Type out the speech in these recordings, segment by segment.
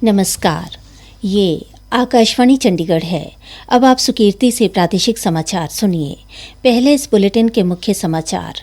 नमस्कार, ये आकाशवाणी चंडीगढ़ है। अब आप सुकीर्ति से प्रादेशिक समाचार सुनिए। पहले इस बुलेटिन के मुख्य समाचार।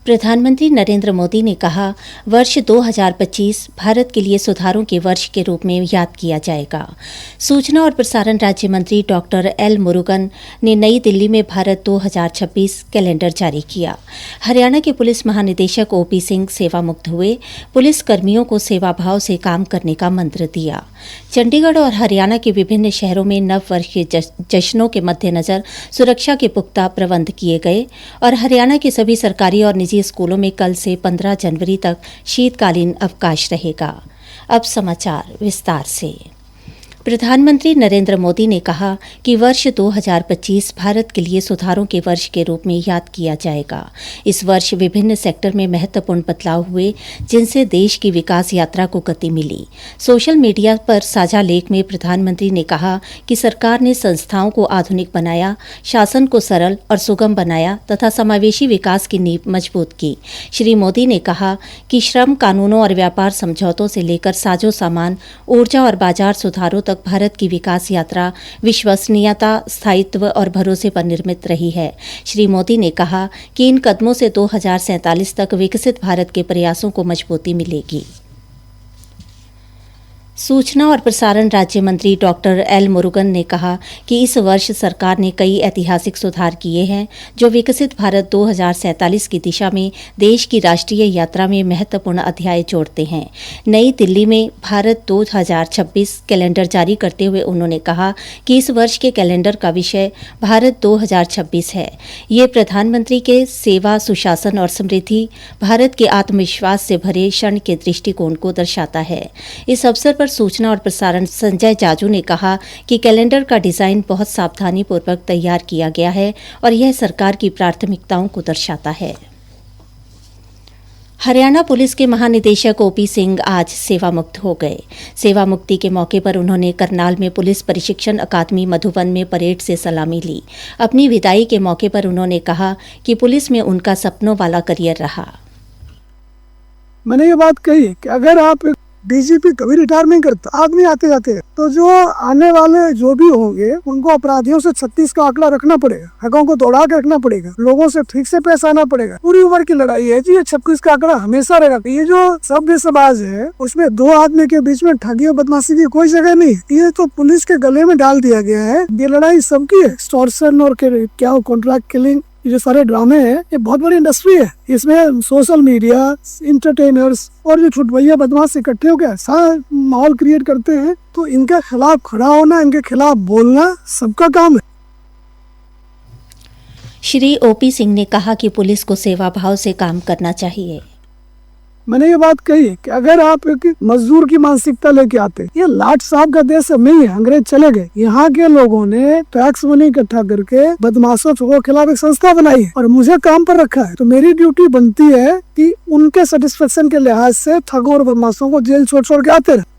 प्रधानमंत्री नरेंद्र मोदी ने कहा, वर्ष 2025 भारत के लिए सुधारों के वर्ष के रूप में याद किया जाएगा। सूचना और प्रसारण राज्य मंत्री डॉक्टर एल मुरुगन ने नई दिल्ली में भारत 2026 कैलेंडर जारी किया। हरियाणा के पुलिस महानिदेशक ओपी सिंह सेवा मुक्त हुए। पुलिस कर्मियों को सेवाभाव से काम करने का मंत्र दिया। चंडीगढ़ और हरियाणा के विभिन्न शहरों में नव वर्ष के जश्नों के मद्देनजर सुरक्षा के पुख्ता प्रबंध किए गए और हरियाणा के सभी सरकारी और निजी स्कूलों में कल से 15 जनवरी तक शीतकालीन अवकाश रहेगा। अब समाचार विस्तार से। प्रधानमंत्री नरेंद्र मोदी ने कहा कि वर्ष 2025 भारत के लिए सुधारों के वर्ष के रूप में याद किया जाएगा। इस वर्ष विभिन्न सेक्टर में महत्वपूर्ण बदलाव हुए, जिनसे देश की विकास यात्रा को गति मिली। सोशल मीडिया पर साझा लेख में प्रधानमंत्री ने कहा कि सरकार ने संस्थाओं को आधुनिक बनाया, शासन को सरल और सुगम बनाया तथा समावेशी विकास की नींव मजबूत की। श्री मोदी ने कहा कि श्रम कानूनों और व्यापार समझौतों से लेकर साजो सामान, ऊर्जा और बाजार सुधारों तक भारत की विकास यात्रा विश्वसनीयता, स्थायित्व और भरोसे पर निर्मित रही है। श्री मोदी ने कहा कि इन कदमों से 2047 तक विकसित भारत के प्रयासों को मजबूती मिलेगी। सूचना और प्रसारण राज्य मंत्री डॉक्टर एल मुरुगन ने कहा कि इस वर्ष सरकार ने कई ऐतिहासिक सुधार किए हैं, जो विकसित भारत 2047 की दिशा में देश की राष्ट्रीय यात्रा में महत्वपूर्ण अध्याय जोड़ते हैं। नई दिल्ली में भारत 2026 कैलेंडर जारी करते हुए उन्होंने कहा कि इस वर्ष के कैलेंडर का विषय भारत 2026 है। ये प्रधानमंत्री के सेवा, सुशासन और समृद्धि, भारत के आत्मविश्वास से भरे क्षण के दृष्टिकोण को दर्शाता है। इस अवसर पर सूचना और प्रसारण संजय जाजू ने कहा कि कैलेंडर का डिजाइन बहुत सावधानीपूर्वक तैयार किया गया है और यह सरकार की प्राथमिकताओं को दर्शाता है। हरियाणा पुलिस के महानिदेशक ओपी सिंह आज सेवा मुक्त हो गए। सेवा मुक्ति के मौके पर उन्होंने करनाल में पुलिस प्रशिक्षण अकादमी मधुबन में परेड से सलामी ली। अपनी विदाई के मौके पर उन्होंने कहा कि पुलिस में उनका सपनों वाला करियर रहा। मैंने ये बात कही कि अगर आप डीजीपी कभी रिटायर नहीं करता, आदमी आते जाते हैं, तो जो आने वाले जो भी होंगे उनको अपराधियों से 36 का आंकड़ा रखना पड़ेगा, हकों को दौड़ा के रखना पड़ेगा, लोगों से ठीक से पेश आना पड़ेगा। पूरी उम्र की लड़ाई है जी, ये 36 का आंकड़ा हमेशा रहेगा। ये जो सभ्य समाज है उसमें दो आदमी के बीच में ठगी और बदमाशी की कोई जगह नहीं। ये तो पुलिस के गले में डाल दिया गया है। ये लड़ाई सबकी है। एक्सटॉर्शन और क्या कॉन्ट्रैक्ट किलिंग, ये जो सारे ड्रामे हैं, ये बहुत बड़ी इंडस्ट्री है। इसमें सोशल मीडिया, इंटरटेनर्स और जो छुटभैया बदमाश इकट्ठे होकर ऐसा माहौल क्रिएट करते हैं, तो इनके खिलाफ खड़ा होना, इनके खिलाफ बोलना सबका काम है। श्री ओपी सिंह ने कहा कि पुलिस को सेवा भाव से काम करना चाहिए। मैंने ये बात कही कि अगर आप एक मजदूर की मानसिकता लेके आते, ये लाट साहब का देश अब नहीं है, अंग्रेज चले गए। यहाँ के लोगों ने टैक्स मनी इकट्ठा करके बदमाशों के खिलाफ एक संस्था बनाई है और मुझे काम पर रखा है। तो मेरी ड्यूटी बनती है कि उनके सेटिस्फेक्शन के लिहाज से ठगों और बदमाशों को जेल छोड़ छोड़ के आते रहे।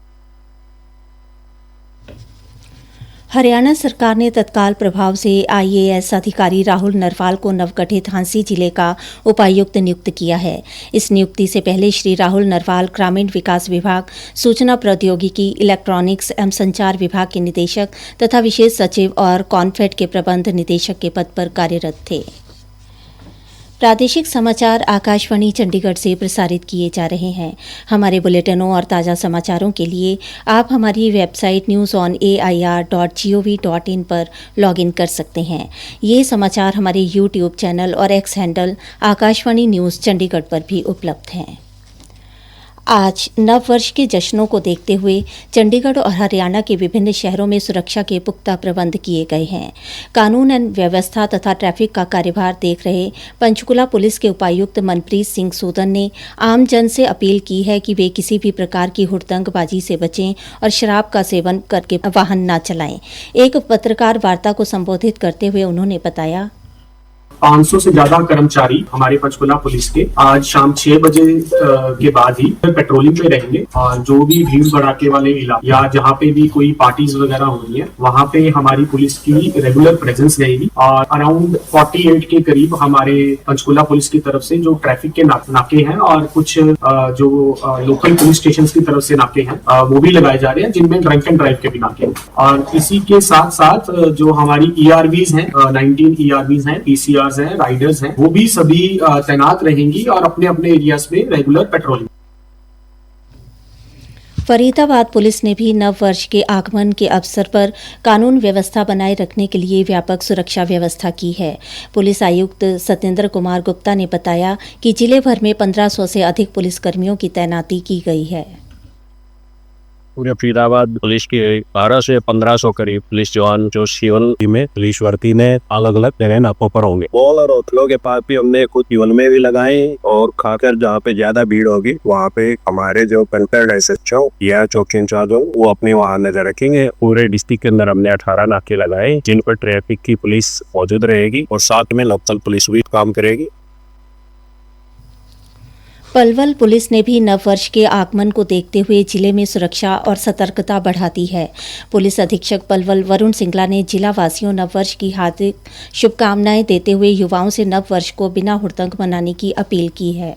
हरियाणा सरकार ने तत्काल प्रभाव से आईएएस अधिकारी राहुल नरवाल को नवगठित झांसी जिले का उपायुक्त नियुक्त किया है। इस नियुक्ति से पहले श्री राहुल नरवाल ग्रामीण विकास विभाग, सूचना प्रौद्योगिकी, इलेक्ट्रॉनिक्स एवं संचार विभाग के निदेशक तथा विशेष सचिव और कॉन्फेड के प्रबंध निदेशक के पद पर कार्यरत थे। प्रादेशिक समाचार आकाशवाणी चंडीगढ़ से प्रसारित किए जा रहे हैं। हमारे बुलेटिनों और ताज़ा समाचारों के लिए आप हमारी वेबसाइट newsonair.gov.in पर लॉगिन कर सकते हैं। ये समाचार हमारे यूट्यूब चैनल और x handle Akashvani news Chandigarh पर भी उपलब्ध हैं। आज नव वर्ष के जश्नों को देखते हुए चंडीगढ़ और हरियाणा के विभिन्न शहरों में सुरक्षा के पुख्ता प्रबंध किए गए हैं। कानून एवं व्यवस्था तथा ट्रैफिक का कार्यभार देख रहे पंचकुला पुलिस के उपायुक्त मनप्रीत सिंह सूदन ने आम जन से अपील की है कि वे किसी भी प्रकार की हुड़दंगबाजी से बचें और शराब का सेवन करके वाहन न चलाएं। एक पत्रकार वार्ता को संबोधित करते हुए उन्होंने बताया, 500 से ज्यादा कर्मचारी हमारे पंचकुला पुलिस के आज शाम 6 बजे के बाद ही पेट्रोलिंग पे रहेंगे और जो भी भीड़ भड़ाके वाले इलाके या जहाँ पे भी कोई पार्टीज वगैरह हो रही है वहाँ पे हमारी पुलिस की रेगुलर प्रेजेंस रहेगी। और अराउंड 48 के करीब हमारे पंचकुला पुलिस की तरफ से जो ट्रैफिक के नाके हैं और कुछ जो लोकल पुलिस स्टेशन की तरफ से नाके हैं वो भी लगाए जा रहे हैं, जिनमें ड्रंक एंड ड्राइव के भी नाके हैं। और इसी के साथ साथ जो हमारी ERVs हैं, 19 ERVs हैं, PCRs हैं, राइडर्स हैं, वो भी सभी तैनात रहेंगी और अपने अपने एरियाज में रेगुलर पेट्रोलिंग। फरीदाबाद पुलिस ने भी नव वर्ष के आगमन के अवसर पर कानून व्यवस्था बनाए रखने के लिए व्यापक सुरक्षा व्यवस्था की है। पुलिस आयुक्त सत्येंद्र कुमार गुप्ता ने बताया कि जिले भर में 1500 से अधिक पुलिसकर्मियों की तैनाती की गई है। पूरे फरीदाबाद पुलिस की 12 से 1500 करीब पुलिस जवान जो सीवन में पुलिस वर्दी ने अलग अलग जगह नाकों पर होंगे। बॉल और होटलों के पास भी हमने कुछ सीवन में भी लगाए और खाकर जहाँ पे ज्यादा भीड़ होगी वहाँ पे हमारे जो कंसर्न SHO या चौकी इंचार्ज हो वो अपने वहाँ नजर रखेंगे। पूरे डिस्ट्रिक्ट के अंदर हमने 18 नाके लगाए जिन पर ट्रैफिक की पुलिस मौजूद रहेगी और साथ में लोकल पुलिस भी काम करेगी। पलवल पुलिस ने भी नववर्ष के आगमन को देखते हुए जिले में सुरक्षा और सतर्कता बढ़ा दी है। पुलिस अधीक्षक पलवल वरुण सिंगला ने जिला वासियों नववर्ष की हार्दिक शुभकामनाएं देते हुए युवाओं से नववर्ष को बिना हुड़दंग मनाने की अपील की है।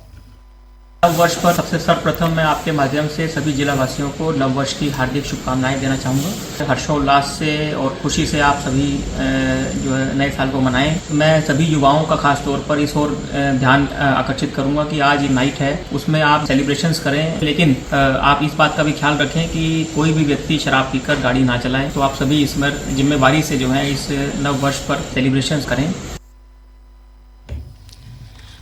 नव वर्ष पर सबसे सर्वप्रथम मैं आपके माध्यम से सभी जिला वासियों को नव वर्ष की हार्दिक शुभकामनाएं देना चाहूँगा। हर्षोल्लास से और खुशी से आप सभी जो है नए साल को मनाएं। मैं सभी युवाओं का खास तौर पर इस ओर ध्यान आकर्षित करूँगा कि आज ये नाइट है, उसमें आप सेलिब्रेशंस करें, लेकिन आप इस बात का भी ख्याल रखें कि कोई भी व्यक्ति शराब पीकर गाड़ी ना चलाएं। तो आप सभी इसमें जिम्मेवारी से जो है इस नव वर्ष पर सेलिब्रेशंस करें।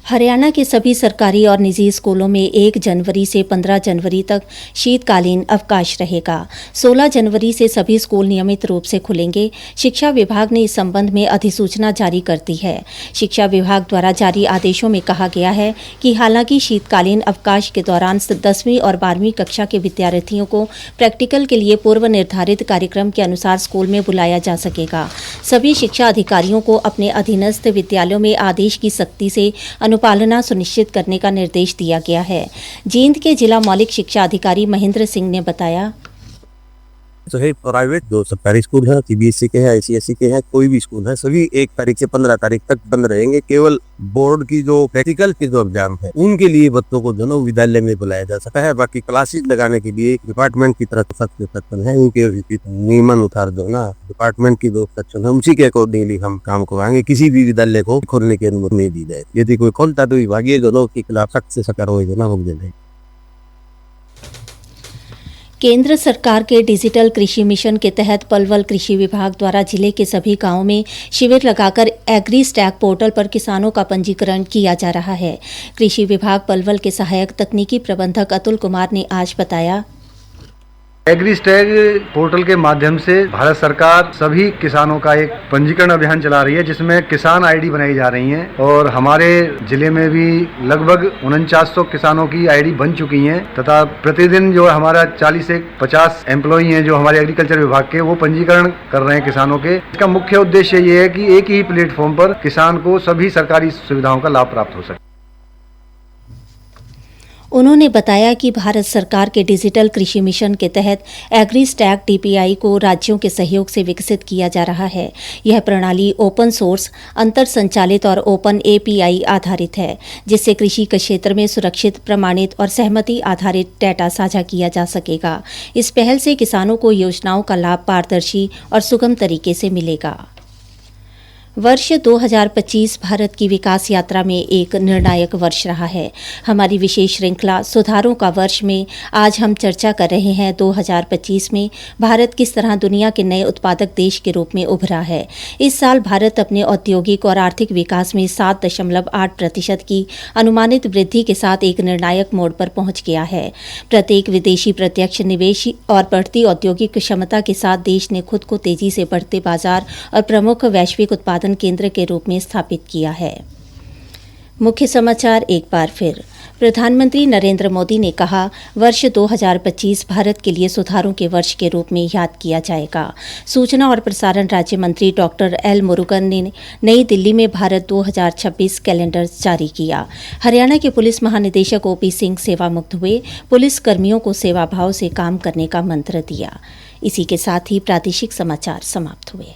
हरियाणा के सभी सरकारी और निजी स्कूलों में 1 जनवरी से 15 जनवरी तक शीतकालीन अवकाश रहेगा। 16 जनवरी से सभी स्कूल नियमित रूप से खुलेंगे। शिक्षा विभाग ने इस संबंध में अधिसूचना जारी कर दी है। शिक्षा विभाग द्वारा जारी आदेशों में कहा गया है कि हालांकि शीतकालीन अवकाश के दौरान 10वीं और 12वीं कक्षा के विद्यार्थियों को प्रैक्टिकल के लिए पूर्व निर्धारित कार्यक्रम के अनुसार स्कूल में बुलाया जा सकेगा। सभी शिक्षा अधिकारियों को अपने अधीनस्थ विद्यालयों में आदेश की सख्ती से अनुपालना सुनिश्चित करने का निर्देश दिया गया है। जींद के जिला मौलिक शिक्षा अधिकारी महेंद्र सिंह ने बताया, तो है प्राइवेट जो सरकारी स्कूल है, CBSE के हैं, ICSE के हैं, कोई भी स्कूल है, सभी 1 तारीख से 15 तारीख तक बंद रहेंगे। केवल बोर्ड की जो प्रैक्टिकल के जो एग्जाम है उनके लिए बच्चों को जो विद्यालय में बुलाया जा सकता है। बाकी क्लासेस लगाने के लिए डिपार्टमेंट की तरफ सख्त सेक्शन है, उनके नियमानुसार जो ना डिपार्टमेंट की जो सेक्शन है उसी के अकॉर्डिंगली हम काम करवाएंगे। किसी भी विद्यालय को खोलने की अनुमति नहीं दी जाए। यदि कोई खोलता तो विभागीय जो के खिलाफ सख्त से सख्त कार्रवाई हो जाए। केंद्र सरकार के डिजिटल कृषि मिशन के तहत पलवल कृषि विभाग द्वारा जिले के सभी गांवों में शिविर लगाकर एग्री स्टैक पोर्टल पर किसानों का पंजीकरण किया जा रहा है। कृषि विभाग पलवल के सहायक तकनीकी प्रबंधक अतुल कुमार ने आज बताया, एग्री स्टैग पोर्टल के माध्यम से भारत सरकार सभी किसानों का एक पंजीकरण अभियान चला रही है, जिसमें किसान आईडी बनाई जा रही हैं और हमारे जिले में भी लगभग 4900 किसानों की आईडी बन चुकी हैं तथा प्रतिदिन जो हमारा 40 से 50 एम्प्लॉई हैं जो हमारे एग्रीकल्चर विभाग के, वो पंजीकरण कर रहे हैं किसानों के। इसका मुख्य उद्देश्य ये है कि एक ही प्लेटफॉर्म पर किसान को सभी सरकारी सुविधाओं का लाभ प्राप्त हो सके। उन्होंने बताया कि भारत सरकार के डिजिटल कृषि मिशन के तहत एग्री स्टैक DPI को राज्यों के सहयोग से विकसित किया जा रहा है। यह प्रणाली ओपन सोर्स, अंतर संचालित और ओपन API आधारित है, जिससे कृषि के क्षेत्र में सुरक्षित, प्रमाणित और सहमति आधारित डेटा साझा किया जा सकेगा। इस पहल से किसानों को योजनाओं का लाभ पारदर्शी और सुगम तरीके से मिलेगा। वर्ष 2025 भारत की विकास यात्रा में एक निर्णायक वर्ष रहा है। हमारी विशेष श्रृंखला सुधारों का वर्ष में आज हम चर्चा कर रहे हैं 2025 में भारत किस तरह दुनिया के नए उत्पादक देश के रूप में उभरा है। इस साल भारत अपने औद्योगिक और आर्थिक विकास में 7.8% की अनुमानित वृद्धि के साथ एक निर्णायक मोड़ पर पहुंच गया है। प्रत्येक विदेशी प्रत्यक्ष निवेश और बढ़ती औद्योगिक क्षमता के साथ देश ने खुद को तेजी से बढ़ते बाजार और प्रमुख वैश्विक उत्पादन केंद्र के रूप में स्थापित किया है। मुख्य समाचार एक बार फिर। प्रधानमंत्री नरेंद्र मोदी ने कहा, वर्ष 2025 भारत के लिए सुधारों के वर्ष के रूप में याद किया जाएगा। सूचना और प्रसारण राज्य मंत्री डॉक्टर एल मुरुगन ने नई दिल्ली में भारत 2026 कैलेंडर जारी किया। हरियाणा के पुलिस महानिदेशक ओपी सिंह सेवा मुक्त हुए। पुलिस कर्मियों को सेवा भाव से काम करने का मंत्र दिया। इसी के साथ ही प्रादेशिक समाचार समाप्त हुए।